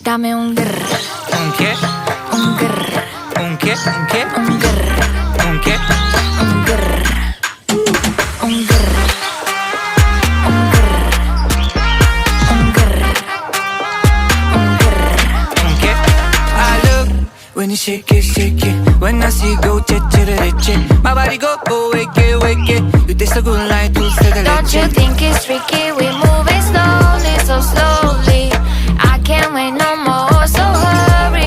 Dame un grr, ¿Un qué? un grr, ¿Un qué? ¿Un qué? un grr, ¿Un qué? un grr, un grr, un grr, un grr, un grr. ¿Un qué? I love when you shake it. When I see go che. My body go wake it. You taste so good like dulce de Don't you leche. think it's tricky? We